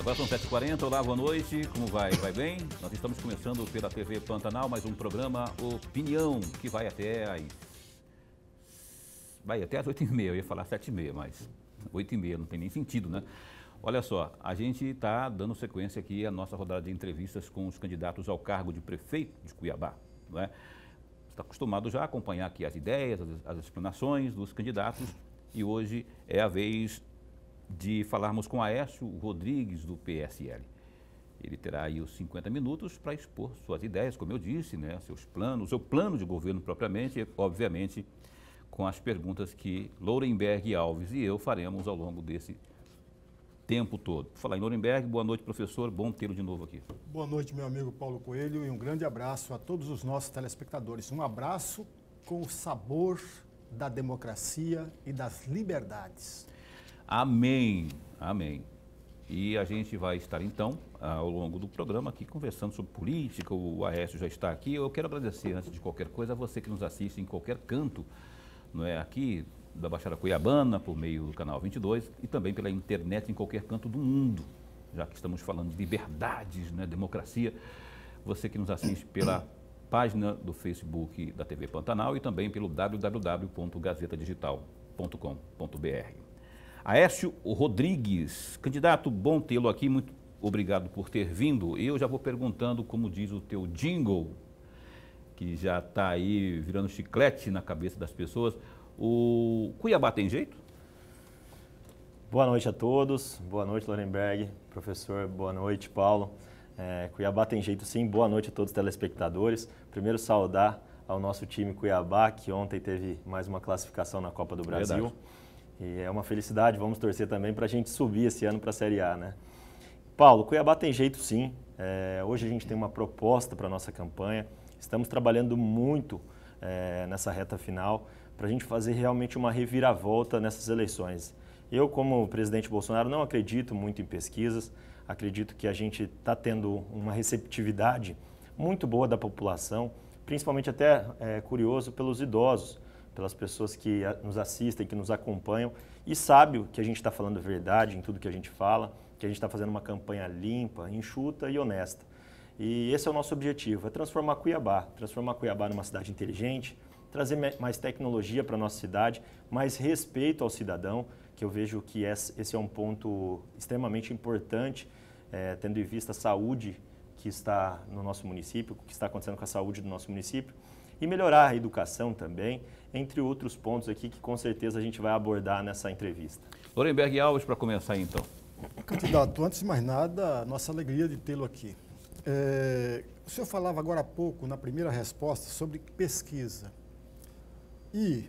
Agora são 7h40, olá, boa noite, como vai? Vai bem? Nós estamos começando pela TV Pantanal, mais um programa Opinião, que vai até às 8h30, eu ia falar 7h30, mas 8h30, não tem nem sentido, né? Olha só, a gente está dando sequência aqui à nossa rodada de entrevistas com os candidatos ao cargo de prefeito de Cuiabá, não é? Você está acostumado já a acompanhar aqui as ideias, as explanações dos candidatos e hoje é a vez de falarmos com Aécio Rodrigues, do PSL. Ele terá aí os 50 minutos para expor suas ideias, como eu disse, né, seus planos, seu plano de governo propriamente, e, obviamente, com as perguntas que Lourenberg Alves e eu faremos ao longo desse tempo todo. Por falar em Lourenberg, boa noite, professor, bom tê-lo de novo aqui. Boa noite, meu amigo Paulo Coelho, e um grande abraço a todos os nossos telespectadores. Um abraço com o sabor da democracia e das liberdades. Amém, amém. E a gente vai estar, então, ao longo do programa aqui conversando sobre política, o Aécio já está aqui. Eu quero agradecer, antes de qualquer coisa, a você que nos assiste em qualquer canto, não é, aqui da Baixada Cuiabana, por meio do Canal 22, e também pela internet em qualquer canto do mundo, já que estamos falando de liberdades, né, democracia. Você que nos assiste pela página do Facebook da TV Pantanal e também pelo www.gazetadigital.com.br. Aécio Rodrigues, candidato, bom tê-lo aqui, muito obrigado por ter vindo. Eu já vou perguntando, como diz o teu jingle, que já está aí virando chiclete na cabeça das pessoas, o Cuiabá tem jeito? Boa noite a todos, boa noite Lourenberg, professor, boa noite Paulo. Cuiabá tem jeito sim, boa noite a todos os telespectadores. Primeiro saudar ao nosso time Cuiabá, que ontem teve mais uma classificação na Copa do Brasil. Verdade. E é uma felicidade, vamos torcer também para a gente subir esse ano para a Série A, né? Paulo, Cuiabá tem jeito sim, hoje a gente tem uma proposta para a nossa campanha, estamos trabalhando muito nessa reta final para a gente fazer realmente uma reviravolta nessas eleições. Eu, como presidente Bolsonaro, não acredito muito em pesquisas, acredito que a gente está tendo uma receptividade muito boa da população, principalmente até curioso pelos idosos, pelas pessoas que nos assistem, que nos acompanham e sabem que a gente está falando verdade em tudo que a gente fala, que a gente está fazendo uma campanha limpa, enxuta e honesta. E esse é o nosso objetivo, é transformar Cuiabá numa cidade inteligente, trazer mais tecnologia para a nossa cidade, mais respeito ao cidadão, que eu vejo que esse é um ponto extremamente importante, tendo em vista a saúde que está no nosso município, o que está acontecendo com a saúde do nosso município, e melhorar a educação também, entre outros pontos aqui que com certeza a gente vai abordar nessa entrevista. Lourenberg Alves, para começar então. Candidato, antes de mais nada, nossa alegria de tê-lo aqui. O senhor falava agora há pouco, na primeira resposta, sobre pesquisa. E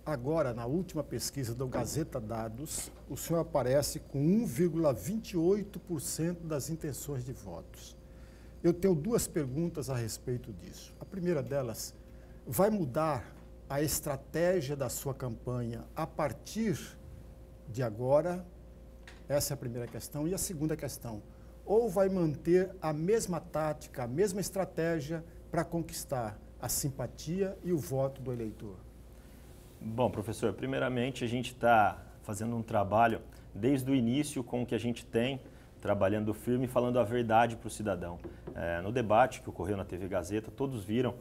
agora, na última pesquisa do Gazeta Dados, o senhor aparece com 1,28% das intenções de votos. Eu tenho duas perguntas a respeito disso. A primeira delas, vai mudar a estratégia da sua campanha a partir de agora? Essa é a primeira questão. E a segunda questão, ou vai manter a mesma tática, a mesma estratégia para conquistar a simpatia e o voto do eleitor? Bom, professor, primeiramente a gente está fazendo um trabalho desde o início com o que a gente tem, trabalhando firme e falando a verdade para o cidadão. No debate que ocorreu na TV Gazeta, todos viram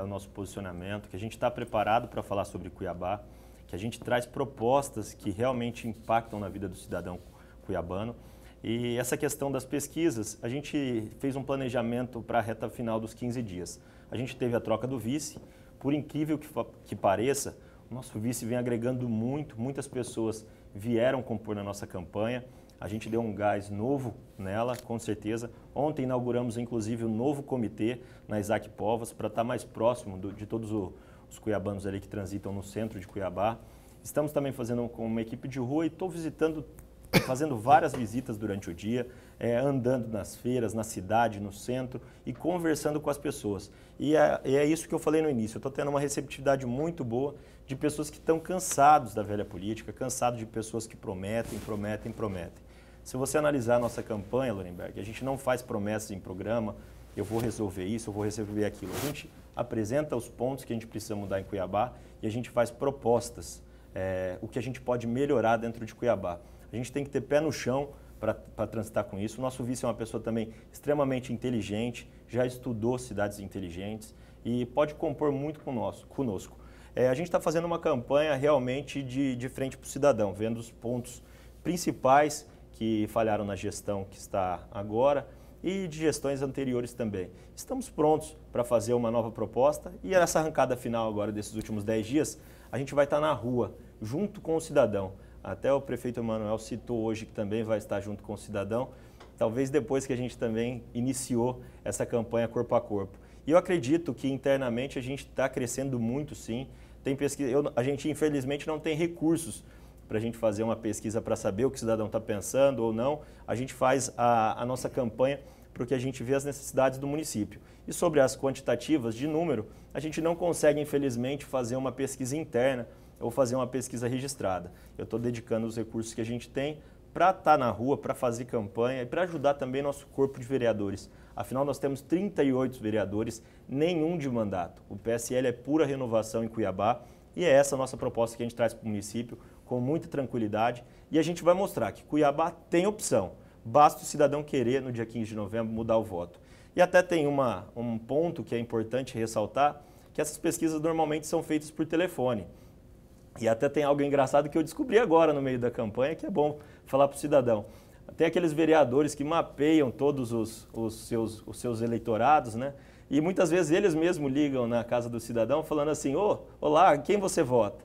o nosso posicionamento, que a gente está preparado para falar sobre Cuiabá, que a gente traz propostas que realmente impactam na vida do cidadão cuiabano. E essa questão das pesquisas, a gente fez um planejamento para a reta final dos 15 dias. A gente teve a troca do vice, por incrível que pareça, o nosso vice vem agregando muitas pessoas vieram compor na nossa campanha. A gente deu um gás novo nela, com certeza. Ontem inauguramos, inclusive, um novo comitê na Isaac Povas para estar mais próximo de todos os cuiabanos ali que transitam no centro de Cuiabá. Estamos também fazendo com uma equipe de rua e estou fazendo várias visitas durante o dia, andando nas feiras, na cidade, no centro e conversando com as pessoas. E é isso que eu falei no início, eu estou tendo uma receptividade muito boa de pessoas que estão cansados da velha política, cansados de pessoas que prometem. Se você analisar a nossa campanha, Lourenberg, a gente não faz promessas em programa, eu vou resolver isso, eu vou resolver aquilo. A gente apresenta os pontos que a gente precisa mudar em Cuiabá e a gente faz propostas, o que a gente pode melhorar dentro de Cuiabá. A gente tem que ter pé no chão para transitar com isso. O nosso vice é uma pessoa também extremamente inteligente, já estudou cidades inteligentes e pode compor muito conosco. A gente está fazendo uma campanha realmente de frente para o cidadão, vendo os pontos principais que falharam na gestão que está agora e de gestões anteriores também. Estamos prontos para fazer uma nova proposta e nessa arrancada final agora desses últimos 10 dias, a gente vai estar na rua, junto com o cidadão. Até o prefeito Emanuel citou hoje que também vai estar junto com o cidadão, talvez depois que a gente também iniciou essa campanha corpo a corpo. E eu acredito que internamente a gente está crescendo muito, sim. Tem pesquisa, a gente infelizmente não tem recursos para a gente fazer uma pesquisa para saber o que o cidadão está pensando ou não. A gente faz a nossa campanha porque a gente vê as necessidades do município. E sobre as quantitativas de número, a gente não consegue, infelizmente, fazer uma pesquisa interna ou fazer uma pesquisa registrada. Eu estou dedicando os recursos que a gente tem para estar na rua, para fazer campanha e para ajudar também nosso corpo de vereadores. Afinal, nós temos 38 vereadores, nenhum de mandato. O PSL é pura renovação em Cuiabá e é essa a nossa proposta que a gente traz para o município com muita tranquilidade. E a gente vai mostrar que Cuiabá tem opção. Basta o cidadão querer, no dia 15 de novembro, mudar o voto. E até tem um ponto que é importante ressaltar, que essas pesquisas normalmente são feitas por telefone. E até tem algo engraçado que eu descobri agora no meio da campanha, que é bom falar para o cidadão. Tem aqueles vereadores que mapeiam todos os seus eleitorados, né? E muitas vezes eles mesmos ligam na casa do cidadão falando assim, olá, quem você vota?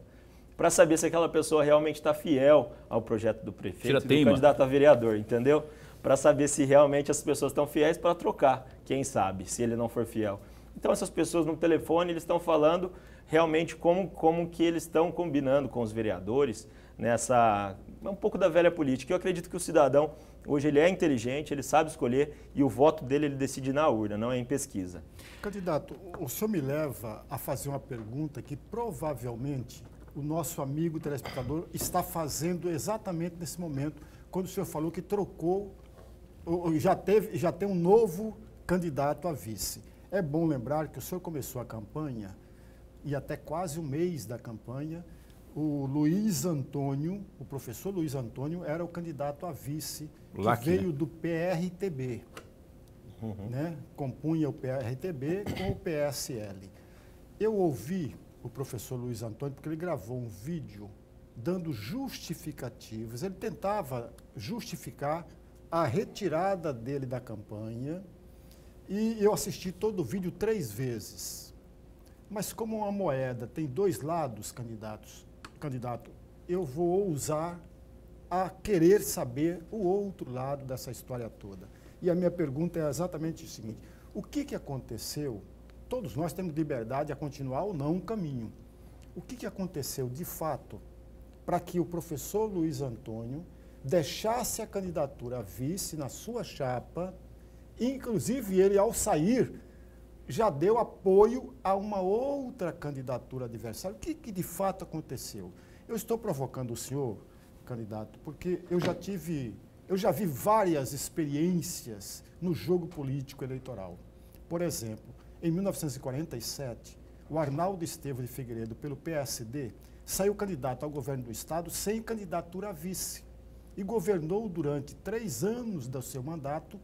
Para saber se aquela pessoa realmente está fiel ao projeto do prefeito e do candidato a vereador, entendeu? Para saber se realmente as pessoas estão fiéis para trocar, quem sabe, se ele não for fiel. Então essas pessoas no telefone, eles estão falando realmente como que eles estão combinando com os vereadores nessa um pouco da velha política. Eu acredito que o cidadão, hoje ele é inteligente, ele sabe escolher e o voto dele ele decide na urna, não é em pesquisa. Candidato, o senhor me leva a fazer uma pergunta que provavelmente o nosso amigo telespectador está fazendo exatamente nesse momento, quando o senhor falou que trocou, já tem um novo candidato a vice. É bom lembrar que o senhor começou a campanha, e até quase um mês da campanha, o Luiz Antônio, o professor Luiz Antônio, era o candidato a vice, que veio do PRTB, né? Compunha o PRTB com o PSL. Eu ouvi o professor Luiz Antônio, porque ele gravou um vídeo dando justificativas, ele tentava justificar a retirada dele da campanha, e eu assisti todo o vídeo 3 vezes. Mas como uma moeda tem 2 lados, candidato, eu vou ousar a querer saber o outro lado dessa história toda. E a minha pergunta é exatamente o seguinte, o que aconteceu? Todos nós temos liberdade a continuar ou não um caminho. O que aconteceu de fato para que o professor Luiz Antônio deixasse a candidatura a vice na sua chapa, inclusive ele, ao sair, já deu apoio a uma outra candidatura adversária? O que de fato aconteceu? Eu estou provocando o senhor, candidato, porque eu já vi várias experiências no jogo político eleitoral. Por exemplo, em 1947, o Arnaldo Estevão de Figueiredo, pelo PSD, saiu candidato ao governo do Estado sem candidatura a vice. E governou durante 3 anos do seu mandato,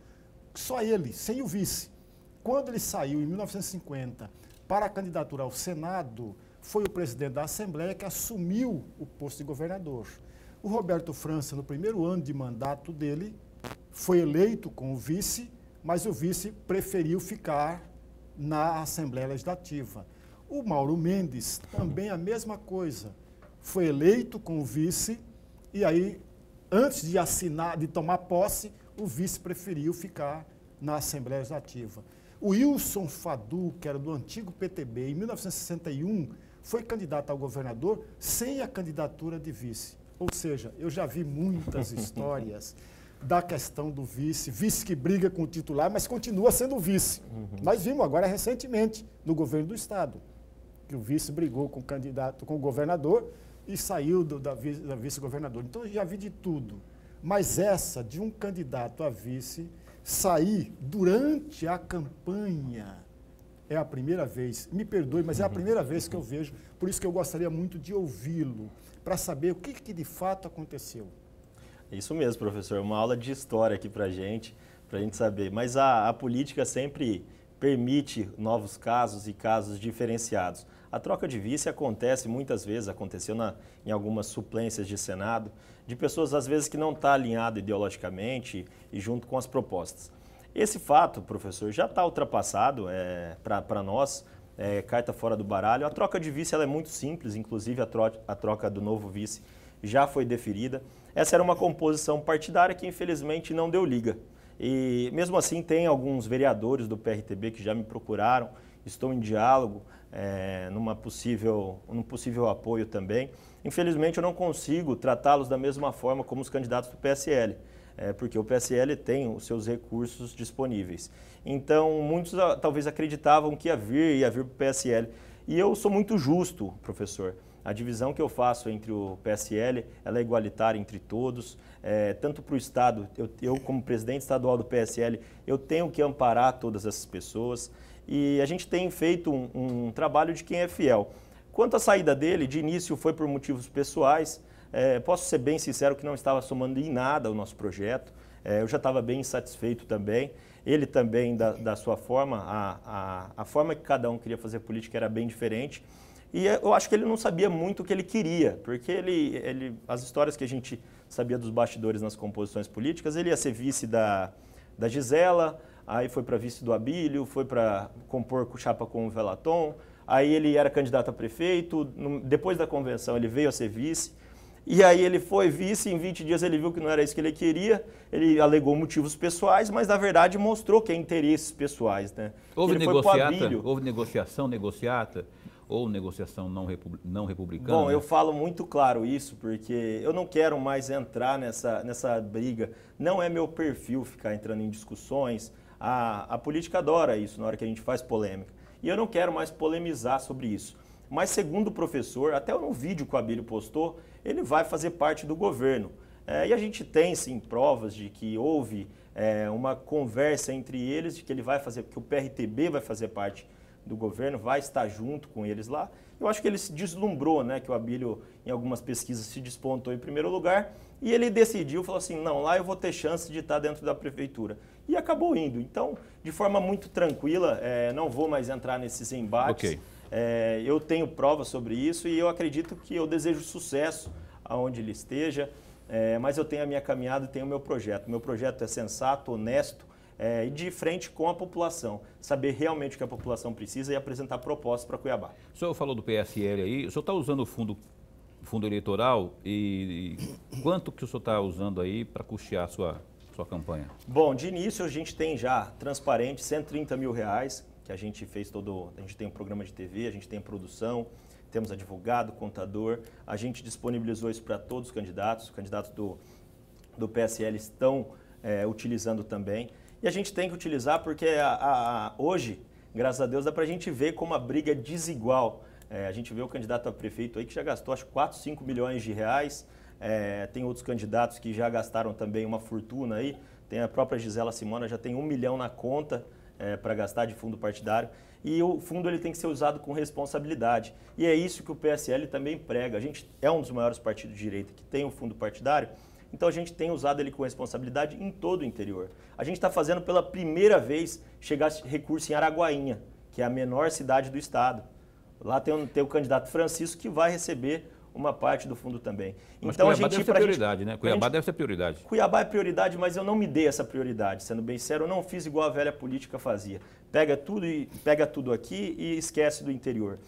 só ele, sem o vice. Quando ele saiu, em 1950, para a candidatura ao Senado, foi o presidente da Assembleia que assumiu o posto de governador. O Roberto França, no primeiro ano de mandato dele, foi eleito com o vice, mas o vice preferiu ficar na Assembleia Legislativa. O Mauro Mendes, também a mesma coisa, foi eleito com o vice e aí, antes de tomar posse, o vice preferiu ficar na Assembleia Legislativa. O Wilson Fadu, que era do antigo PTB, em 1961, foi candidato ao governador sem a candidatura de vice. Ou seja, eu já vi muitas histórias da questão do vice que briga com o titular, mas continua sendo vice. Nós vimos agora recentemente, no governo do Estado, que o vice brigou com o governador e saiu da vice-governador. Então, eu já vi de tudo. Mas essa de um candidato a vice sair durante a campanha é a primeira vez, me perdoe, mas é a primeira vez que eu vejo, por isso que eu gostaria muito de ouvi-lo, para saber o que de fato aconteceu. Isso mesmo, professor. Uma aula de história aqui para a gente saber. Mas a política sempre permite novos casos e casos diferenciados. A troca de vice acontece muitas vezes, aconteceu em algumas suplências de Senado, de pessoas às vezes que não estão alinhadas ideologicamente e junto com as propostas. Esse fato, professor, já está ultrapassado para nós, carta fora do baralho. A troca de vice ela é muito simples, inclusive a troca do novo vice já foi deferida. Essa era uma composição partidária que infelizmente não deu liga. E mesmo assim tem alguns vereadores do PRTB que já me procuraram, estou em diálogo, num possível apoio também. Infelizmente eu não consigo tratá-los da mesma forma como os candidatos do PSL, porque o PSL tem os seus recursos disponíveis. Então muitos talvez acreditavam que ia vir para o PSL. E eu sou muito justo, professor. A divisão que eu faço entre o PSL, ela é igualitária entre todos, tanto para o Estado, eu como presidente estadual do PSL, eu tenho que amparar todas essas pessoas e a gente tem feito um trabalho de quem é fiel. Quanto à saída dele, de início foi por motivos pessoais, posso ser bem sincero que não estava somando em nada ao nosso projeto, eu já estava bem insatisfeito também, ele também da sua forma, a forma que cada um queria fazer política era bem diferente. E eu acho que ele não sabia muito o que ele queria, porque as histórias que a gente sabia dos bastidores nas composições políticas, ele ia ser vice da Gisela, aí foi para vice do Abílio, foi para compor chapa com o Velaton, aí ele era candidato a prefeito, depois da convenção ele veio a ser vice, e aí ele foi vice, em 20 dias ele viu que não era isso que ele queria, ele alegou motivos pessoais, mas na verdade mostrou que é interesses pessoais. Né? Houve negociação negociata? Ou negociação não republicana? Bom, eu falo muito claro isso, porque eu não quero mais entrar nessa briga. Não é meu perfil ficar entrando em discussões. A política adora isso na hora que a gente faz polêmica. E eu não quero mais polemizar sobre isso. Mas segundo o professor, até no vídeo que o Abílio postou, ele vai fazer parte do governo. E a gente tem, sim, provas de que houve uma conversa entre eles, de que ele vai fazer, que o PRTB vai fazer parte do governo, vai estar junto com eles lá. Eu acho que ele se deslumbrou, né, que o Abílio, em algumas pesquisas, se despontou em primeiro lugar, e ele decidiu, falou assim, não, lá eu vou ter chance de estar dentro da prefeitura. E acabou indo. Então, de forma muito tranquila, não vou mais entrar nesses embates. Okay. Eu tenho provas sobre isso e eu acredito que eu desejo sucesso aonde ele esteja, mas eu tenho a minha caminhada e tenho o meu projeto. Meu projeto é sensato, honesto, e de frente com a população, saber realmente o que a população precisa e apresentar propostas para Cuiabá. O senhor falou do PSL aí, o senhor está usando o fundo eleitoral e quanto que o senhor está usando aí para custear a sua campanha? Bom, de início a gente tem já transparente R$130 mil, que a gente fez a gente tem um programa de TV, a gente tem produção, temos advogado, contador, a gente disponibilizou isso para todos os candidatos do PSL estão utilizando também. E a gente tem que utilizar porque hoje, graças a Deus, dá para a gente ver como a briga é desigual. A gente vê o candidato a prefeito aí que já gastou acho 4, 5 milhões de reais. Tem outros candidatos que já gastaram também uma fortuna aí. Tem a própria Gisela Simona, já tem 1 milhão na conta para gastar de fundo partidário. E o fundo ele tem que ser usado com responsabilidade. E é isso que o PSL também prega. A gente é um dos maiores partidos de direita que tem um fundo partidário. Então a gente tem usado ele com responsabilidade em todo o interior. A gente está fazendo pela primeira vez chegar recurso em Araguainha, que é a menor cidade do estado. Lá tem o candidato Francisco que vai receber uma parte do fundo também. Mas então, Cuiabá deve ser prioridade, né? Cuiabá deve ser prioridade. Cuiabá é prioridade, mas eu não me dei essa prioridade. Sendo bem sincero, eu não fiz igual a velha política fazia. Pega tudo aqui e esquece do interior.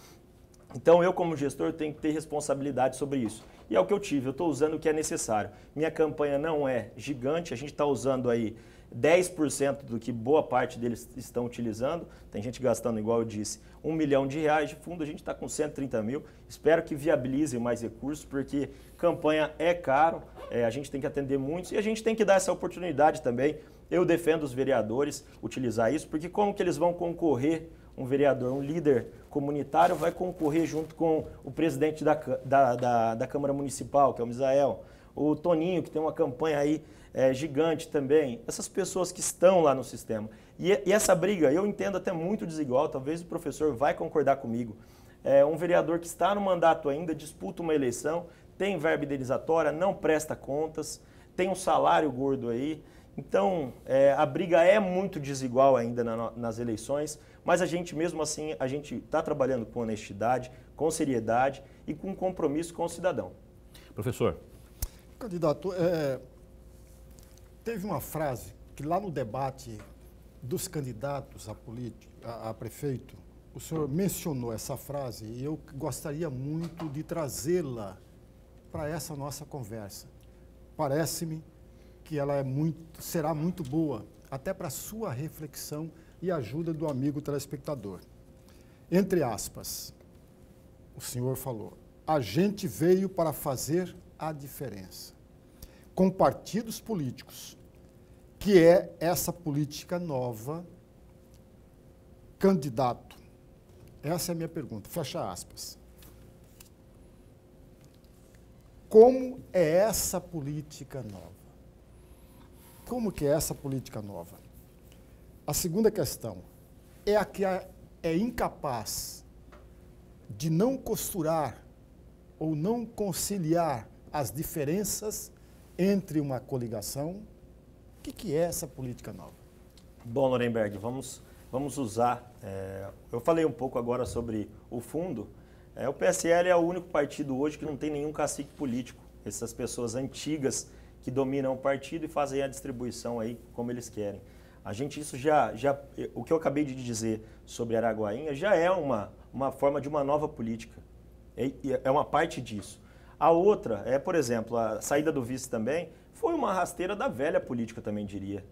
Então eu, como gestor, tenho que ter responsabilidade sobre isso. E é o que eu tive, eu estou usando o que é necessário. Minha campanha não é gigante, a gente está usando aí 10% do que boa parte deles estão utilizando. Tem gente gastando, igual eu disse, R$1 milhão de fundo, a gente está com 130 mil. Espero que viabilize mais recursos, porque campanha é caro, a gente tem que atender muitos e a gente tem que dar essa oportunidade também. Eu defendo os vereadores utilizar isso, porque como que eles vão concorrer, um vereador, um líder comunitário vai concorrer junto com o presidente da Câmara Municipal, que é o Misael, o Toninho, que tem uma campanha aí gigante também, essas pessoas que estão lá no sistema. E essa briga, eu entendo até muito desigual, talvez o professor vai concordar comigo. Um vereador que está no mandato ainda, disputa uma eleição, tem verba indenizatória, não presta contas, tem um salário gordo aí. Então, a briga é muito desigual ainda nas eleições, mas a gente, mesmo assim, a gente está trabalhando com honestidade, com seriedade e com compromisso com o cidadão. Professor. Candidato, teve uma frase que lá no debate dos candidatos a prefeito, o senhor mencionou essa frase e eu gostaria muito de trazê-la para essa nossa conversa. Parece-me que ela será muito boa, até para a sua reflexão e ajuda do amigo telespectador. Entre aspas, o senhor falou, a gente veio para fazer a diferença com partidos políticos, que é essa política nova, candidato. Essa é a minha pergunta, fecha aspas. Como é essa política nova? Como que é essa política nova? A segunda questão é a que é incapaz de não costurar ou não conciliar as diferenças entre uma coligação. O que é essa política nova? Bom, Lorenberg, vamos usar. Eu falei um pouco agora sobre o fundo. O PSL é o único partido hoje que não tem nenhum cacique político. Essas pessoas antigas que dominam o partido e fazem a distribuição aí como eles querem. O que eu acabei de dizer sobre Araguainha já é uma forma de uma nova política. É uma parte disso. A outra por exemplo, a saída do vice também foi uma rasteira da velha política, também diria.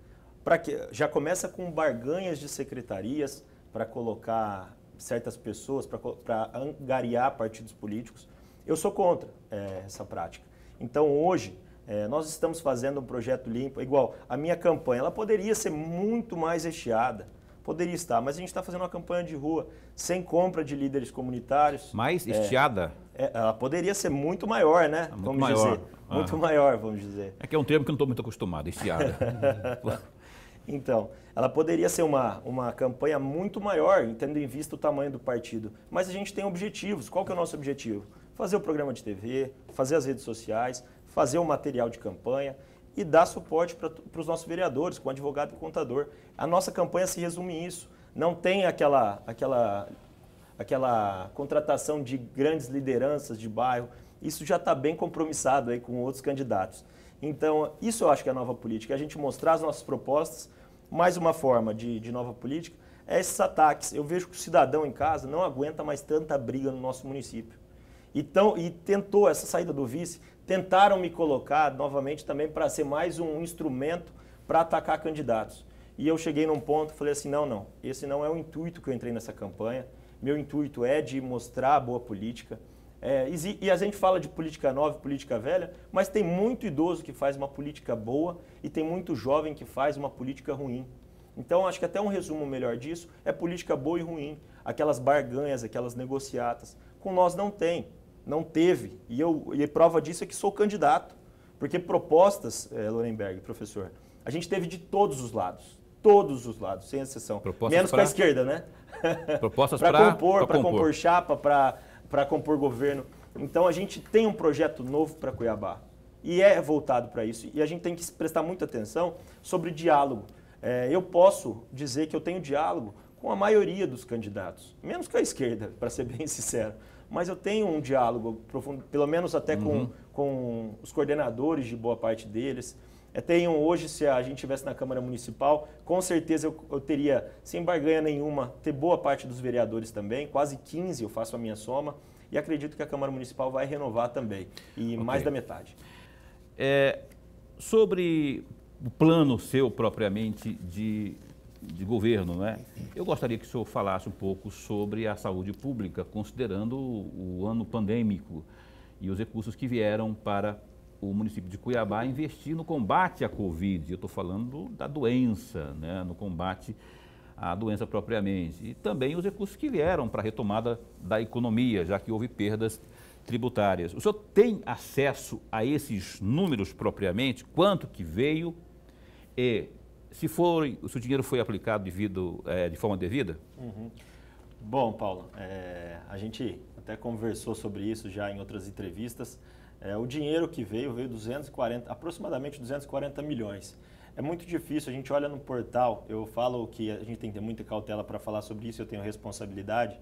Já começa com barganhas de secretarias para colocar certas pessoas, para angariar partidos políticos. Eu sou contra essa prática. Então, hoje, nós estamos fazendo um projeto limpo, igual a minha campanha, ela poderia ser muito mais recheada, poderia estar, mas a gente está fazendo uma campanha de rua, sem compra de líderes comunitários. Mais estiada? Ela poderia ser muito maior, né? Muito maior. Muito maior, vamos dizer. É que é um termo que eu não estou muito acostumado, estiada. Então, ela poderia ser uma campanha muito maior, tendo em vista o tamanho do partido. Mas a gente tem objetivos. Qual que é o nosso objetivo? Fazer o programa de TV, fazer as redes sociais, fazer o material de campanha e dar suporte para os nossos vereadores, com advogado e contador. A nossa campanha se resume em isso. Não tem aquela contratação de grandes lideranças de bairro. Isso já está bem compromissado aí com outros candidatos. Então, isso eu acho que é a nova política, a gente mostrar as nossas propostas. Mais uma forma de nova política é esses ataques. Eu vejo que o cidadão em casa não aguenta mais tanta briga no nosso município. Então, e tentou essa saída do vice, tentaram me colocar novamente também para ser mais um instrumento para atacar candidatos. E eu cheguei num ponto e falei assim, não, esse não é o intuito que eu entrei nessa campanha. Meu intuito é de mostrar a boa política. E a gente fala de política nova, política velha, mas tem muito idoso que faz uma política boa e tem muito jovem que faz uma política ruim. Então, acho que até um resumo melhor disso é política boa e ruim. Aquelas barganhas, aquelas negociatas. Com nós não teve. E prova disso é que sou candidato. Porque propostas, Lorenberg, professor, a gente teve de todos os lados, sem exceção. Propostas menos para a esquerda, né? Propostas para compor chapa, para compor governo. Então, a gente tem um projeto novo para Cuiabá e é voltado para isso. E a gente tem que prestar muita atenção sobre diálogo. Eu posso dizer que eu tenho diálogo com a maioria dos candidatos, menos com a esquerda, para ser bem sincero. Mas eu tenho um diálogo profundo, pelo menos até com os coordenadores de boa parte deles. Hoje, se a gente estivesse na Câmara Municipal, com certeza eu teria, sem barganha nenhuma, ter boa parte dos vereadores também, quase 15 eu faço a minha soma, e acredito que a Câmara Municipal vai renovar também, e mais da metade. Sobre o plano seu propriamente de governo, né? Eu gostaria que o senhor falasse um pouco sobre a saúde pública, considerando o ano pandêmico e os recursos que vieram para o município de Cuiabá investir no combate à Covid. Eu estou falando da doença, né? No combate à doença propriamente. E também os recursos que vieram para a retomada da economia, já que houve perdas tributárias. O senhor tem acesso a esses números propriamente? Quanto que veio? E se o dinheiro foi aplicado de forma devida? Bom, Paulo, a gente até conversou sobre isso já em outras entrevistas. O dinheiro que veio 240, aproximadamente 240 milhões. É muito difícil, a gente olha no portal, eu falo que a gente tem que ter muita cautela para falar sobre isso, eu tenho responsabilidade,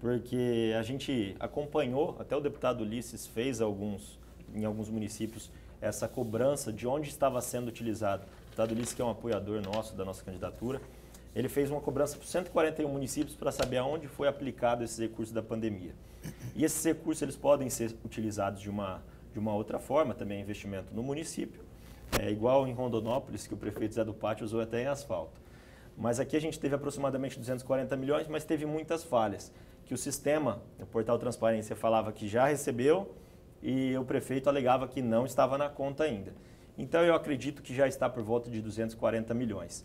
porque a gente acompanhou, até o deputado Ulisses fez em alguns municípios, essa cobrança de onde estava sendo utilizado. O deputado Ulisses, que é um apoiador nosso, da nossa candidatura, ele fez uma cobrança para 141 municípios para saber aonde foi aplicado esses recursos da pandemia. E esses recursos eles podem ser utilizados de uma outra forma, também investimento no município, igual em Rondonópolis, que o prefeito Zé do Pátio usou até em asfalto. Mas aqui a gente teve aproximadamente 240 milhões, mas teve muitas falhas, que o sistema, o portal Transparência falava que já recebeu e o prefeito alegava que não estava na conta ainda. Então eu acredito que já está por volta de 240 milhões.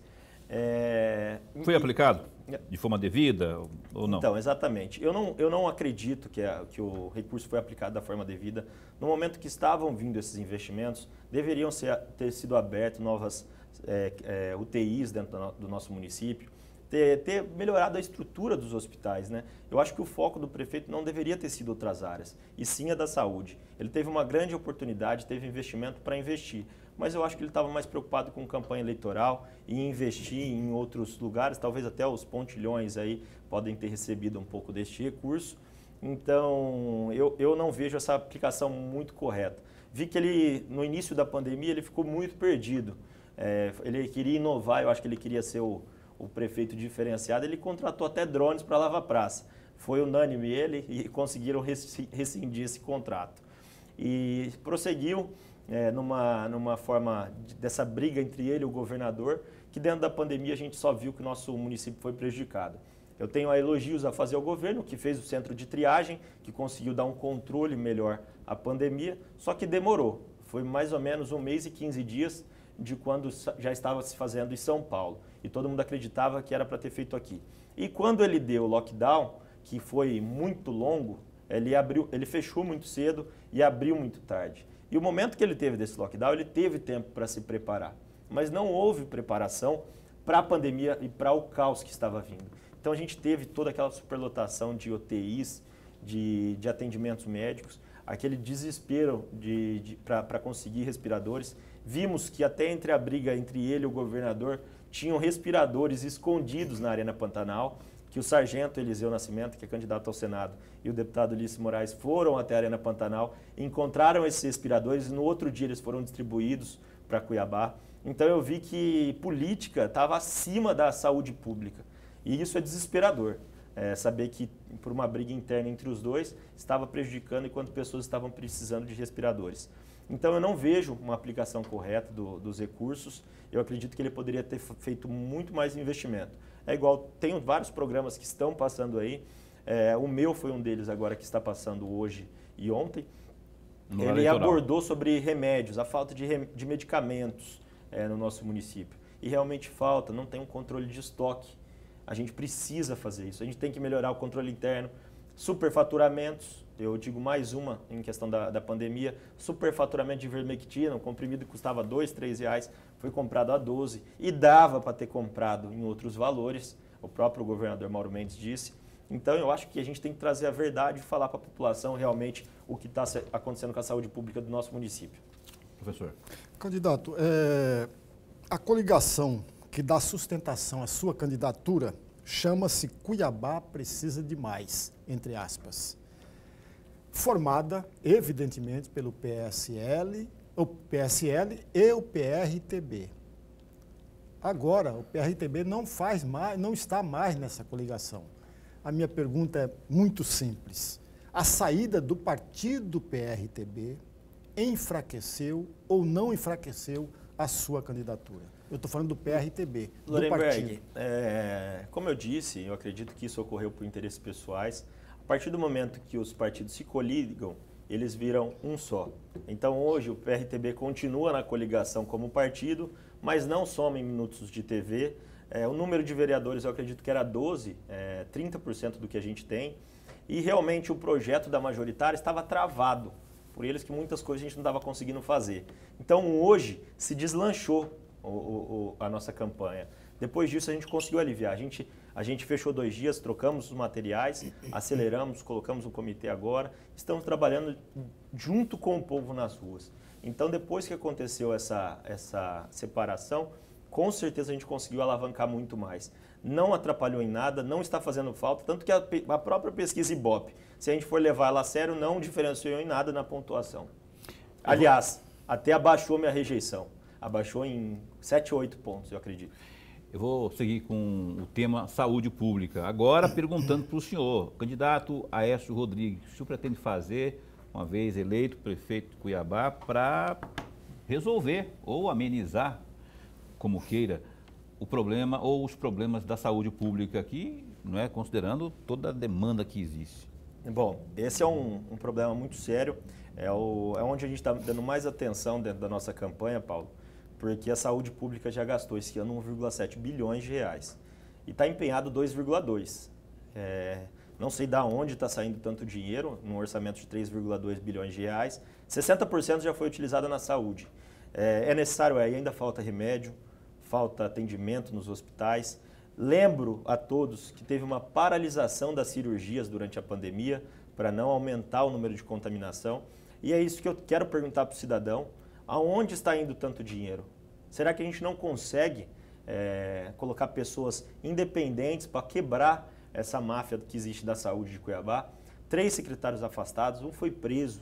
Foi aplicado de forma devida ou não? Então, exatamente. Eu não acredito que o recurso foi aplicado da forma devida. No momento que estavam vindo esses investimentos, deveriam ter sido abertas novas UTIs dentro do nosso município, ter melhorado a estrutura dos hospitais, né? Eu acho que o foco do prefeito não deveria ter sido outras áreas, e sim a da saúde. Ele teve uma grande oportunidade, teve investimento para investir, mas eu acho que ele estava mais preocupado com campanha eleitoral e investir em outros lugares, talvez até os pontilhões aí podem ter recebido um pouco deste recurso. Então, eu não vejo essa aplicação muito correta. Vi que ele, no início da pandemia, ele ficou muito perdido. Ele queria inovar, eu acho que ele queria ser o prefeito diferenciado, ele contratou até drones para lavar praça. Foi unânime ele e conseguiram rescindir esse contrato. E prosseguiu numa forma dessa briga entre ele e o governador, que dentro da pandemia a gente só viu que o nosso município foi prejudicado. Eu tenho elogios a fazer ao governo, que fez o centro de triagem, que conseguiu dar um controle melhor à pandemia, só que demorou. Foi mais ou menos 1 mês e 15 dias de quando já estava se fazendo em São Paulo. E todo mundo acreditava que era para ter feito aqui. E quando ele deu o lockdown, que foi muito longo, ele fechou muito cedo e abriu muito tarde. E o momento que ele teve desse lockdown, ele teve tempo para se preparar. Mas não houve preparação para a pandemia e para o caos que estava vindo. Então a gente teve toda aquela superlotação de UTIs, de atendimentos médicos, aquele desespero para conseguir respiradores. Vimos que até entre a briga entre ele e o governador, tinham respiradores escondidos na Arena Pantanal, que o sargento Eliseu Nascimento, que é candidato ao Senado, e o deputado Ulisses Moraes foram até a Arena Pantanal, encontraram esses respiradores e no outro dia eles foram distribuídos para Cuiabá. Então eu vi que política estava acima da saúde pública. E isso é desesperador, saber que por uma briga interna entre os dois, estava prejudicando enquanto pessoas estavam precisando de respiradores. Então eu não vejo uma aplicação correta dos recursos, eu acredito que ele poderia ter feito muito mais investimento. É igual, tem vários programas que estão passando aí, o meu foi um deles agora que está passando hoje e ontem. Ele abordou sobre remédios, a falta de medicamentos no nosso município. E realmente falta, não tem um controle de estoque. A gente precisa fazer isso, a gente tem que melhorar o controle interno, superfaturamentos, eu digo mais uma em questão da pandemia, superfaturamento de ivermectina, um comprimido que custava R$ 2, R$ 3, foi comprado a 12 e dava para ter comprado em outros valores, o próprio governador Mauro Mendes disse. Então eu acho que a gente tem que trazer a verdade e falar para a população realmente o que está acontecendo com a saúde pública do nosso município. Professor. Candidato, a coligação que dá sustentação à sua candidatura chama-se Cuiabá Precisa de Mais, entre aspas. Formada, evidentemente, pelo PSL e o PRTB. Agora, o PRTB não está mais nessa coligação. A minha pergunta é muito simples. A saída do partido PRTB enfraqueceu ou não enfraqueceu a sua candidatura? Eu estou falando do PRTB, do partido. Como eu disse, eu acredito que isso ocorreu por interesses pessoais. A partir do momento que os partidos se coligam, eles viram um só. Então hoje o PRTB continua na coligação como partido, mas não soma em minutos de TV. O número de vereadores eu acredito que era 12, 30% do que a gente tem. E realmente o projeto da majoritária estava travado por eles, que muitas coisas a gente não estava conseguindo fazer. Então hoje se deslanchou a nossa campanha. Depois disso a gente conseguiu aliviar. A gente fechou 2 dias, trocamos os materiais, aceleramos, colocamos um comitê agora, estamos trabalhando junto com o povo nas ruas. Então, depois que aconteceu essa separação, com certeza a gente conseguiu alavancar muito mais. Não atrapalhou em nada, não está fazendo falta, tanto que a própria pesquisa Ibope, se a gente for levar ela a sério, não diferenciou em nada na pontuação. Aliás, até abaixou minha rejeição. Abaixou em 7 ou 8 pontos, eu acredito. Eu vou seguir com o tema saúde pública. Agora, perguntando para o senhor, candidato Aécio Rodrigues, o senhor pretende fazer, uma vez eleito prefeito de Cuiabá, para resolver ou amenizar, como queira, o problema ou os problemas da saúde pública aqui, não é, considerando toda a demanda que existe? Bom, esse é um problema muito sério, é onde a gente está dando mais atenção dentro da nossa campanha, Paulo, porque a saúde pública já gastou esse ano 1,7 bilhões de reais e está empenhado 2,2. Não sei de onde está saindo tanto dinheiro, num orçamento de 3,2 bilhões de reais, 60% já foi utilizado na saúde. É necessário, ainda falta remédio, falta atendimento nos hospitais. Lembro a todos que teve uma paralisação das cirurgias durante a pandemia para não aumentar o número de contaminação. E é isso que eu quero perguntar para o cidadão, aonde está indo tanto dinheiro? Será que a gente não consegue colocar pessoas independentes para quebrar essa máfia que existe da saúde de Cuiabá? 3 secretários afastados, um foi preso,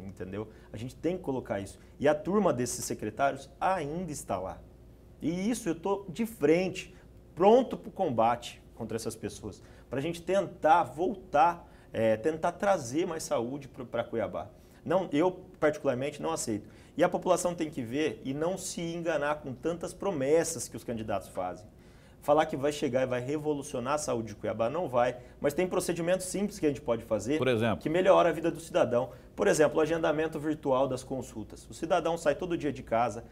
entendeu? A gente tem que colocar isso. E a turma desses secretários ainda está lá. E isso eu estou de frente, pronto para o combate contra essas pessoas, para a gente tentar voltar, tentar trazer mais saúde para Cuiabá. Não, eu, particularmente, não aceito. E a população tem que ver e não se enganar com tantas promessas que os candidatos fazem. Falar que vai chegar e vai revolucionar a saúde de Cuiabá, não vai. Mas tem procedimentos simples que a gente pode fazer, por exemplo, que melhora a vida do cidadão. Por exemplo, o agendamento virtual das consultas. O cidadão sai todo dia de casa,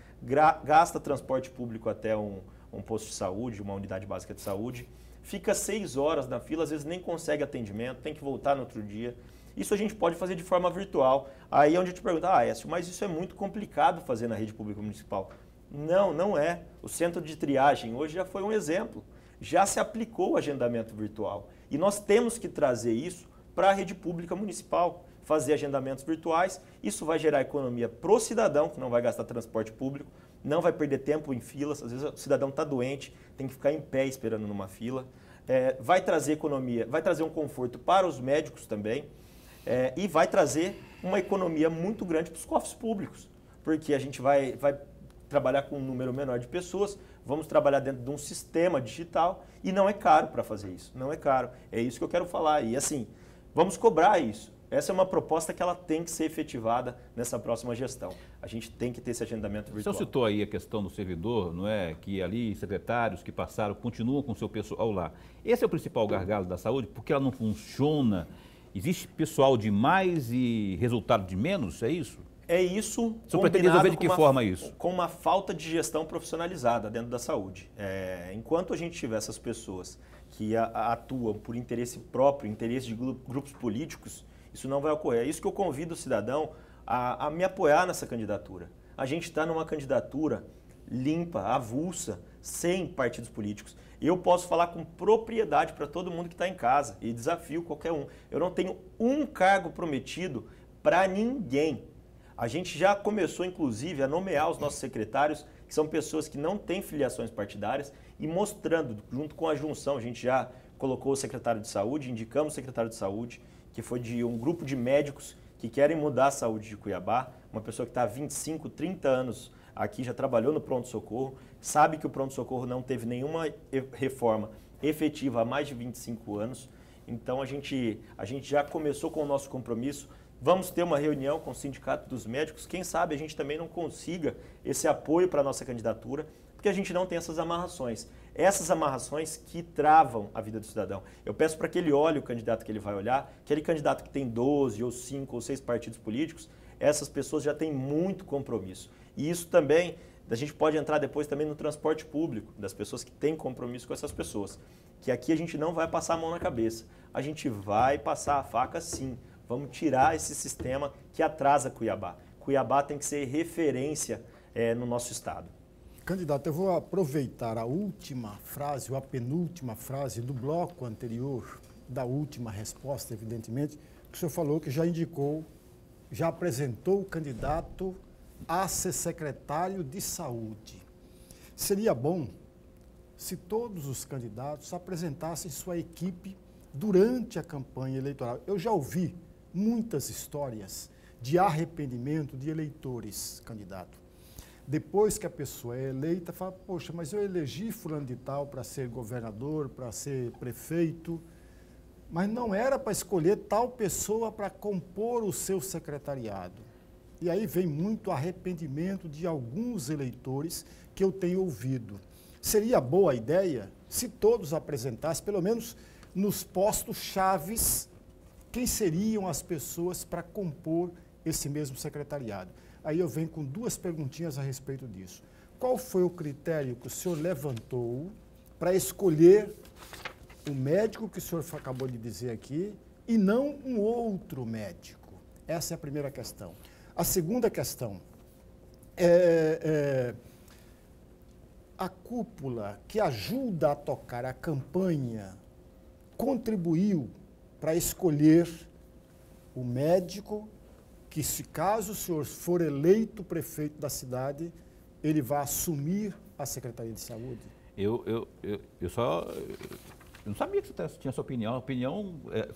gasta transporte público até um posto de saúde, uma unidade básica de saúde, fica 6 horas na fila, às vezes nem consegue atendimento, tem que voltar no outro dia. Isso a gente pode fazer de forma virtual. Aí é onde eu te pergunto, Aécio, mas isso é muito complicado fazer na rede pública municipal. Não, não é. O centro de triagem hoje já foi um exemplo. Já se aplicou o agendamento virtual. E nós temos que trazer isso para a rede pública municipal. Fazer agendamentos virtuais, isso vai gerar economia para o cidadão, que não vai gastar transporte público, não vai perder tempo em filas. Às vezes o cidadão está doente, tem que ficar em pé esperando numa fila. Vai trazer economia, vai trazer um conforto para os médicos também. E vai trazer uma economia muito grande para os cofres públicos, porque a gente vai trabalhar com um número menor de pessoas, vamos trabalhar dentro de um sistema digital e não é caro para fazer isso, não é caro. É isso que eu quero falar. E assim, vamos cobrar isso. Essa é uma proposta que ela tem que ser efetivada nessa próxima gestão. A gente tem que ter esse agendamento virtual. O senhor citou aí a questão do servidor, não é? Que ali secretários que passaram continuam com o seu pessoal lá. Esse é o principal gargalo da saúde, porque ela não funciona. Existe pessoal de mais e resultado de menos, é isso? É isso. O senhor pretende resolver de que forma isso? Com uma falta de gestão profissionalizada dentro da saúde. Enquanto a gente tiver essas pessoas que atuam por interesse próprio, interesse de grupos políticos, isso não vai ocorrer. É isso que eu convido o cidadão a me apoiar nessa candidatura. A gente está numa candidatura limpa, avulsa, sem partidos políticos. Eu posso falar com propriedade para todo mundo que está em casa e desafio qualquer um. Eu não tenho um cargo prometido para ninguém. A gente já começou, inclusive, a nomear os nossos secretários, que são pessoas que não têm filiações partidárias, e mostrando, junto com a junção, a gente já colocou o secretário de saúde, indicamos o secretário de saúde, que foi de um grupo de médicos que querem mudar a saúde de Cuiabá, uma pessoa que está há 25, 30 anos aqui, já trabalhou no pronto-socorro, sabe que o pronto-socorro não teve nenhuma reforma efetiva há mais de 25 anos. Então a gente já começou com o nosso compromisso. Vamos ter uma reunião com o Sindicato dos Médicos. Quem sabe a gente também não consiga esse apoio para a nossa candidatura, porque a gente não tem essas amarrações. Essas amarrações que travam a vida do cidadão. Eu peço para que ele olhe o candidato que ele vai olhar, aquele candidato que tem 12 ou 5 ou 6 partidos políticos, essas pessoas já têm muito compromisso. E isso também, a gente pode entrar depois também no transporte público, das pessoas que têm compromisso com essas pessoas. Que aqui a gente não vai passar a mão na cabeça, a gente vai passar a faca sim. Vamos tirar esse sistema que atrasa Cuiabá. Cuiabá tem que ser referência no nosso estado. Candidato, eu vou aproveitar a última frase, ou a penúltima frase do bloco anterior, da última resposta, evidentemente, que o senhor falou que já indicou, já apresentou o candidato a ser secretário de saúde. Seria bom se todos os candidatos apresentassem sua equipe durante a campanha eleitoral. Eu já ouvi muitas histórias de arrependimento de eleitores, candidato. Depois que a pessoa é eleita, fala, poxa, mas eu elegi fulano de tal para ser governador, para ser prefeito, mas não era para escolher tal pessoa para compor o seu secretariado. E aí vem muito arrependimento de alguns eleitores que eu tenho ouvido. Seria boa a ideia se todos apresentassem, pelo menos nos postos chaves, quem seriam as pessoas para compor esse mesmo secretariado. Aí eu venho com duas perguntinhas a respeito disso. Qual foi o critério que o senhor levantou para escolher o médico que o senhor acabou de dizer aqui e não um outro médico? Essa é a primeira questão. A segunda questão a cúpula que ajuda a tocar a campanha contribuiu para escolher o médico que, se caso o senhor for eleito prefeito da cidade, ele vai assumir a Secretaria de Saúde? Eu não sabia que você tinha essa opinião,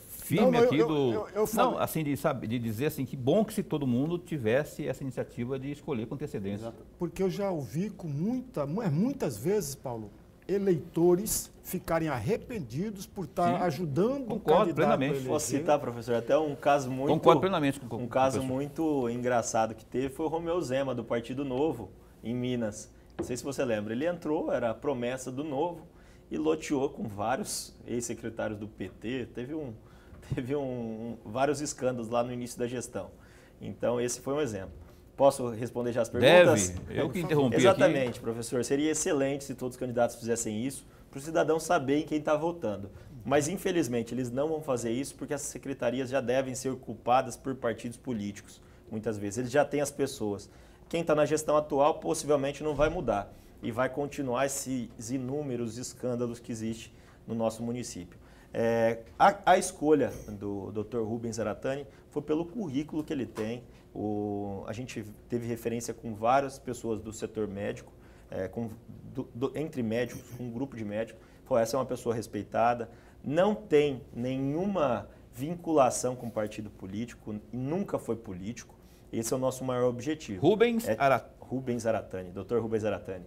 firme aqui do... Não, assim, de dizer assim, que bom que se todo mundo tivesse essa iniciativa de escolher com antecedência. Exato. Porque eu já ouvi com muitas vezes, Paulo, eleitores ficarem arrependidos por estar ajudando o candidato plenamente. Posso citar, professor, até um caso muito... Concordo plenamente com um caso muito engraçado que teve foi o Romeu Zema, do Partido Novo, em Minas. Não sei se você lembra, ele entrou, era a promessa do Novo, e loteou com vários ex-secretários do PT, teve vários escândalos lá no início da gestão. Então, esse foi um exemplo. Posso responder já as perguntas? Deve, eu que interrompi Exatamente, aqui. Professor. Seria excelente se todos os candidatos fizessem isso, para o cidadão saber em quem está votando. Mas, infelizmente, eles não vão fazer isso porque essas secretarias já devem ser ocupadas por partidos políticos, muitas vezes. Eles já têm as pessoas. Quem está na gestão atual possivelmente não vai mudar e vai continuar esses inúmeros escândalos que existem no nosso município. A escolha do Dr. Rubens Zaratani foi pelo currículo que ele tem. A gente teve referência com várias pessoas do setor médico, entre médicos, com um grupo de médicos. Essa é uma pessoa respeitada, não tem nenhuma vinculação com partido político, nunca foi político. Esse é o nosso maior objetivo. Rubens Zaratani, Dr. Rubens Zaratani.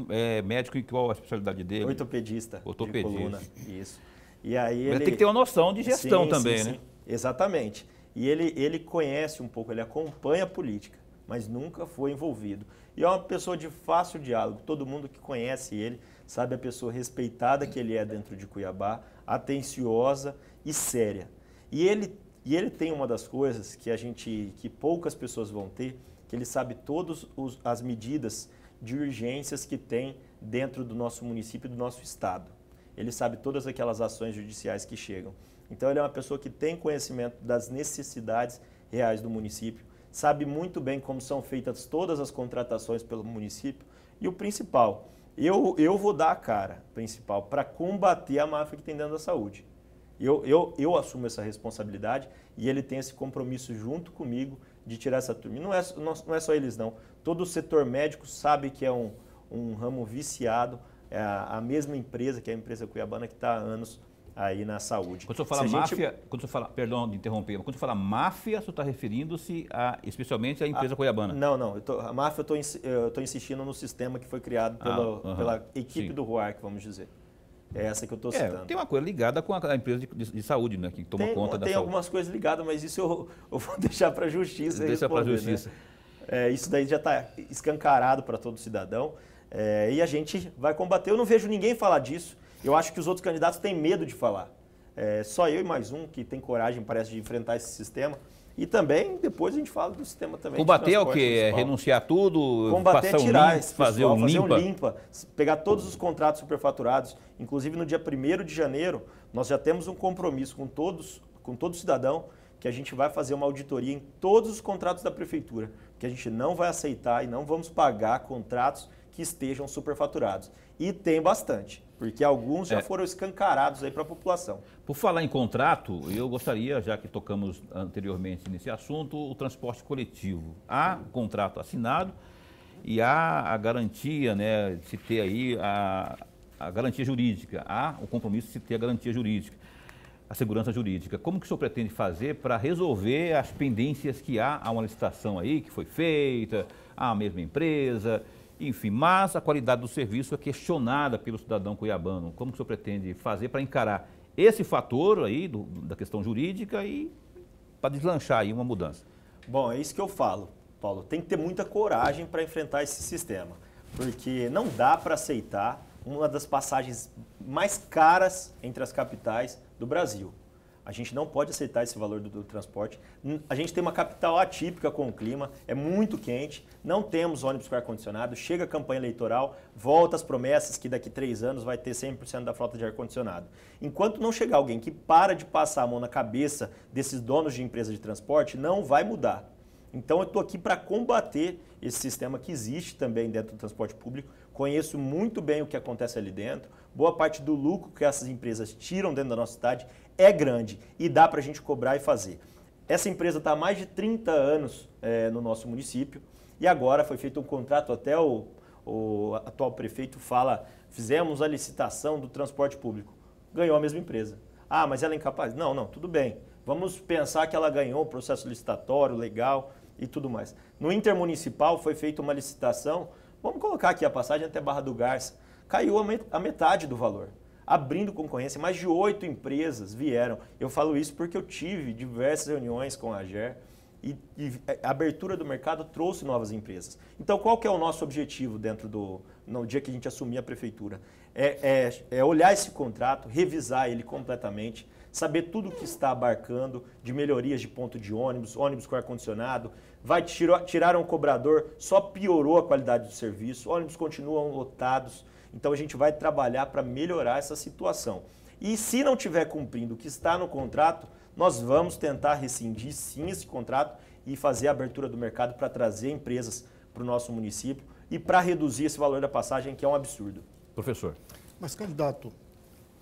É médico e qual a especialidade dele? Ortopedista. De coluna. Isso. E aí ele tem que ter uma noção de gestão sim, também, sim, né? Sim. Exatamente. E ele conhece um pouco, ele acompanha a política, mas nunca foi envolvido. E é uma pessoa de fácil diálogo. Todo mundo que conhece ele sabe a pessoa respeitada que ele é dentro de Cuiabá, atenciosa e séria. E ele tem uma das coisas que poucas pessoas vão ter, que ele sabe todas as medidas de urgências que tem dentro do nosso município e do nosso estado. Ele sabe todas aquelas ações judiciais que chegam. Então, ele é uma pessoa que tem conhecimento das necessidades reais do município, sabe muito bem como são feitas todas as contratações pelo município e o principal, eu vou dar a cara principal para combater a máfia que tem dentro da saúde. Eu assumo essa responsabilidade e ele tem esse compromisso junto comigo de tirar essa turma. E não é só eles, não. Todo o setor médico sabe que é um ramo viciado, é a mesma empresa, que é a empresa cuiabana, que está há anos aí na saúde. Quando o senhor fala máfia, perdão de interromper, mas quando o senhor fala máfia, o senhor está referindo-se especialmente à empresa cuiabana? Não. A máfia eu estou insistindo no sistema que foi criado pela equipe do RUARC, vamos dizer. É essa que eu estou citando. Tem uma coisa ligada com a empresa de saúde, né, que toma conta da saúde. Tem algumas coisas ligadas, mas isso eu vou deixar para a Justiça. Deixa para a Justiça. Né? Isso daí já está escancarado para todo cidadão e a gente vai combater. Eu não vejo ninguém falar disso. Eu acho que os outros candidatos têm medo de falar. Só eu e mais um que tem coragem, parece, de enfrentar esse sistema. E também, depois a gente fala do sistema também. Combater é o quê? É renunciar tudo? Combater é tirar esse pessoal, fazer um limpa, pegar todos os contratos superfaturados. Inclusive, no dia 1º de janeiro, nós já temos um compromisso com todo cidadão que a gente vai fazer uma auditoria em todos os contratos da prefeitura. Que a gente não vai aceitar e não vamos pagar contratos que estejam superfaturados. E tem bastante, porque alguns já foram escancarados aí para a população. Por falar em contrato, eu gostaria, já que tocamos anteriormente nesse assunto, o transporte coletivo. Há um contrato assinado e há a garantia, né, de se ter aí a garantia jurídica, há o compromisso de se ter a garantia jurídica, a segurança jurídica. Como que o senhor pretende fazer para resolver as pendências que há uma licitação aí que foi feita, a mesma empresa, enfim, mas a qualidade do serviço é questionada pelo cidadão cuiabano. Como que o senhor pretende fazer para encarar esse fator aí da questão jurídica e para deslanchar aí uma mudança? Bom, é isso que eu falo, Paulo. Tem que ter muita coragem para enfrentar esse sistema, porque não dá para aceitar uma das passagens mais caras entre as capitais do Brasil. A gente não pode aceitar esse valor do transporte. A gente tem uma capital atípica com o clima, é muito quente, não temos ônibus com ar-condicionado, chega a campanha eleitoral, volta as promessas que daqui 3 anos vai ter 100% da frota de ar-condicionado. Enquanto não chegar alguém que para de passar a mão na cabeça desses donos de empresas de transporte, não vai mudar. Então eu estou aqui para combater esse sistema que existe também dentro do transporte público. Conheço muito bem o que acontece ali dentro. Boa parte do lucro que essas empresas tiram dentro da nossa cidade é grande e dá para a gente cobrar e fazer. Essa empresa está há mais de 30 anos no nosso município e agora foi feito um contrato, até o atual prefeito fala, fizemos a licitação do transporte público. Ganhou a mesma empresa. Ah, mas ela é incapaz? Não, tudo bem. Vamos pensar que ela ganhou o processo licitatório, legal e tudo mais. No intermunicipal foi feita uma licitação, vamos colocar aqui a passagem até Barra do Garça, caiu a metade do valor, abrindo concorrência, mais de 8 empresas vieram. Eu falo isso porque eu tive diversas reuniões com a AGER e a abertura do mercado trouxe novas empresas. Então qual que é o nosso objetivo no dia que a gente assumir a prefeitura? É olhar esse contrato, revisar ele completamente, saber tudo o que está abarcando de melhorias de ponto de ônibus com ar-condicionado, tirar um cobrador, só piorou a qualidade do serviço, ônibus continuam lotados, então a gente vai trabalhar para melhorar essa situação. E se não estiver cumprindo o que está no contrato, nós vamos tentar rescindir sim esse contrato e fazer a abertura do mercado para trazer empresas para o nosso município e para reduzir esse valor da passagem, que é um absurdo. Professor. Mas, candidato,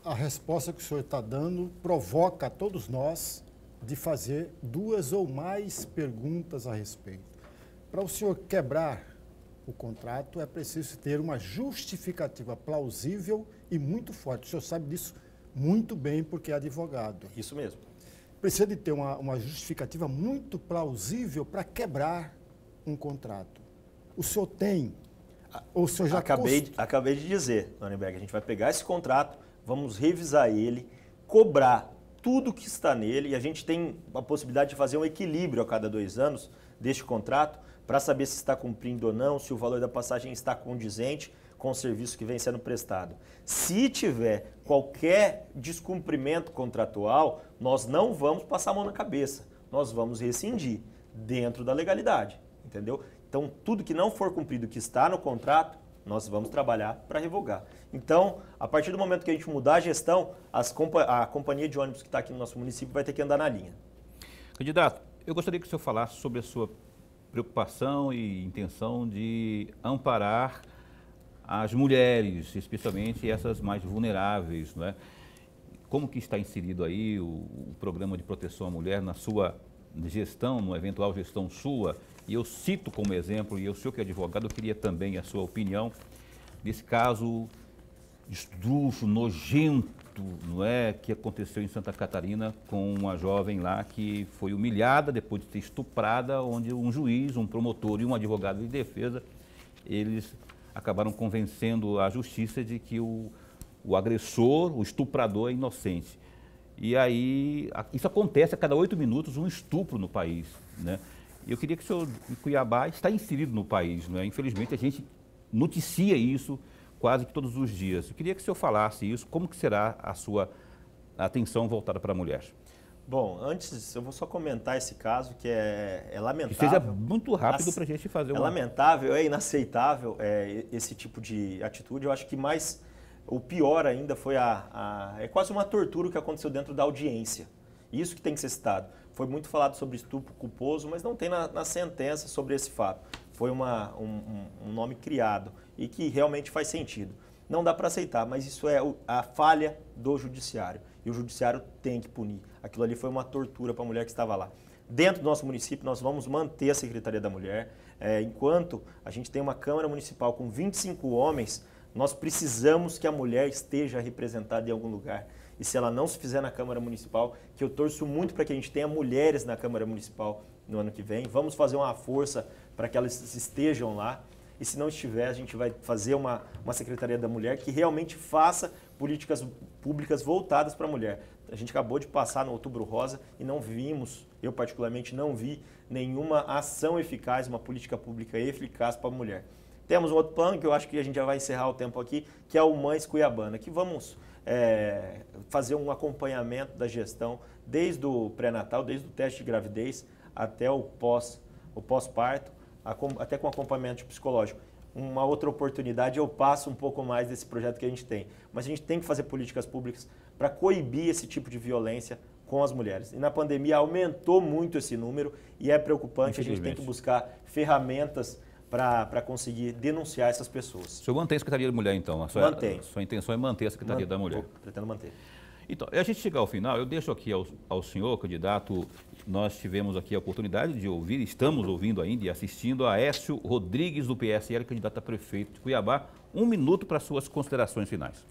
a resposta que o senhor está dando provoca a todos nós de fazer 2 ou mais perguntas a respeito. Para o senhor quebrar o contrato, é preciso ter uma justificativa plausível e muito forte. O senhor sabe disso muito bem porque é advogado. Isso mesmo. Precisa de ter uma justificativa muito plausível para quebrar um contrato. O senhor tem? Ou o senhor já Acabei de dizer, Nuremberg, a gente vai pegar esse contrato, vamos revisar ele, cobrar tudo que está nele e a gente tem a possibilidade de fazer um equilíbrio a cada 2 anos deste contrato para saber se está cumprindo ou não, se o valor da passagem está condizente com o serviço que vem sendo prestado. Se tiver qualquer descumprimento contratual, nós não vamos passar a mão na cabeça, nós vamos rescindir dentro da legalidade, entendeu? Então, tudo que não for cumprido que está no contrato, nós vamos trabalhar para revogar. Então, a partir do momento que a gente mudar a gestão, a companhia de ônibus que está aqui no nosso município vai ter que andar na linha. Candidato, eu gostaria que o senhor falasse sobre a sua preocupação e intenção de amparar as mulheres, especialmente essas mais vulneráveis, não é? Como que está inserido aí o programa de proteção à mulher na sua gestão, numa eventual gestão sua? E eu cito como exemplo, e o senhor que é advogado, eu queria também a sua opinião, desse caso esdrúxulo, nojento, não é, que aconteceu em Santa Catarina com uma jovem lá que foi humilhada depois de ser estuprada, onde um juiz, um promotor e um advogado de defesa, eles acabaram convencendo a justiça de que o agressor, o estuprador, é inocente. E aí, isso acontece a cada 8 minutos, um estupro no país, né? Eu queria que o senhor, em Cuiabá, está inserido no país, não é? Infelizmente, a gente noticia isso quase que todos os dias. Eu queria que o senhor falasse isso, como que será a sua atenção voltada para a mulher? Bom, antes eu vou só comentar esse caso que é lamentável. Que seja muito rápido para a gente fazer uma... É lamentável, é inaceitável esse tipo de atitude. Eu acho que o pior ainda foi é quase uma tortura que aconteceu dentro da audiência. Isso que tem que ser citado. Foi muito falado sobre estupro culposo, mas não tem na sentença sobre esse fato. foi um nome criado e que realmente faz sentido. Não dá para aceitar, mas isso é a falha do judiciário. E o judiciário tem que punir. Aquilo ali foi uma tortura para a mulher que estava lá. Dentro do nosso município, nós vamos manter a Secretaria da Mulher. Enquanto a gente tem uma Câmara Municipal com 25 homens, nós precisamos que a mulher esteja representada em algum lugar. E se ela não se fizer na Câmara Municipal, que eu torço muito para que a gente tenha mulheres na Câmara Municipal no ano que vem, vamos fazer uma força para que elas estejam lá. E se não estiver, a gente vai fazer uma Secretaria da Mulher que realmente faça políticas públicas voltadas para a mulher. A gente acabou de passar no Outubro Rosa e não vimos, eu particularmente não vi nenhuma ação eficaz, uma política pública eficaz para a mulher. Temos um outro plano que eu acho que a gente já vai encerrar o tempo aqui, que é o Mães Cuiabana, que vamos fazer um acompanhamento da gestão desde o pré-natal, desde o teste de gravidez até o pós-parto, até com acompanhamento psicológico. Uma outra oportunidade, eu passo um pouco mais desse projeto que a gente tem. Mas a gente tem que fazer políticas públicas para coibir esse tipo de violência com as mulheres. E na pandemia aumentou muito esse número e é preocupante. A gente tem que buscar ferramentas para conseguir denunciar essas pessoas. O senhor mantém a Secretaria da Mulher, então? Mantém. A sua intenção é manter a Secretaria da Mulher? Pretendo manter. Então, a gente chegar ao final, eu deixo aqui ao senhor, candidato, nós tivemos aqui a oportunidade de ouvir, estamos ouvindo ainda e assistindo a Aécio Rodrigues, do PSL, candidato a prefeito de Cuiabá. 1 minuto para suas considerações finais.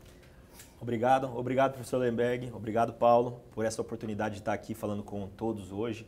Obrigado, professor Lemberg, obrigado, Paulo, por essa oportunidade de estar aqui falando com todos hoje.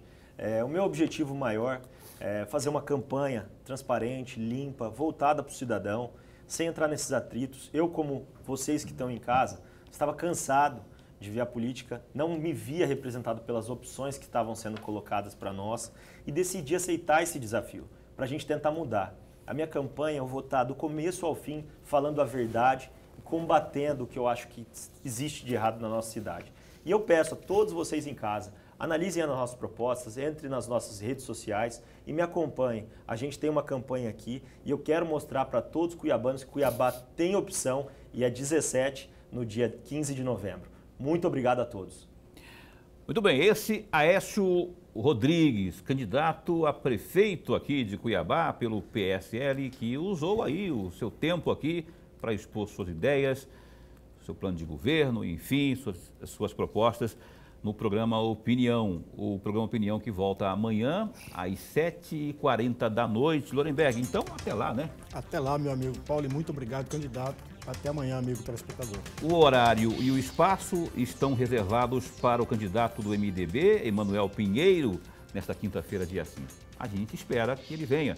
O meu objetivo maior é fazer uma campanha transparente, limpa, voltada para o cidadão, sem entrar nesses atritos. Eu, como vocês que estão em casa, estava cansado de ver a política, não me via representado pelas opções que estavam sendo colocadas para nós e decidi aceitar esse desafio, para a gente tentar mudar. A minha campanha, eu vou estar do começo ao fim falando a verdade e combatendo o que eu acho que existe de errado na nossa cidade. E eu peço a todos vocês em casa, analisem as nossas propostas, entrem nas nossas redes sociais e me acompanhem. A gente tem uma campanha aqui e eu quero mostrar para todos os cuiabanos que Cuiabá tem opção e é 17 no dia 15 de novembro. Muito obrigado a todos. Muito bem, esse Aécio Rodrigues, candidato a prefeito aqui de Cuiabá pelo PSL, que usou aí o seu tempo aqui para expor suas ideias, seu plano de governo, enfim, suas propostas no programa Opinião. O programa Opinião que volta amanhã às 7h40 da noite. Lorenberg, então até lá, né? Até lá, meu amigo Paulo, e muito obrigado, candidato. Até amanhã, amigo telespectador. O horário e o espaço estão reservados para o candidato do MDB, Emanuel Pinheiro, nesta quinta-feira, dia 5. A gente espera que ele venha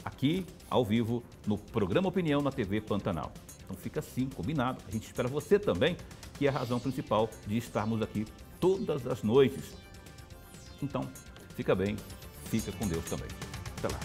aqui, ao vivo, no programa Opinião na TV Pantanal. Então fica assim, combinado. A gente espera você também, que é a razão principal de estarmos aqui todas as noites. Então, fica bem, fica com Deus também. Até lá.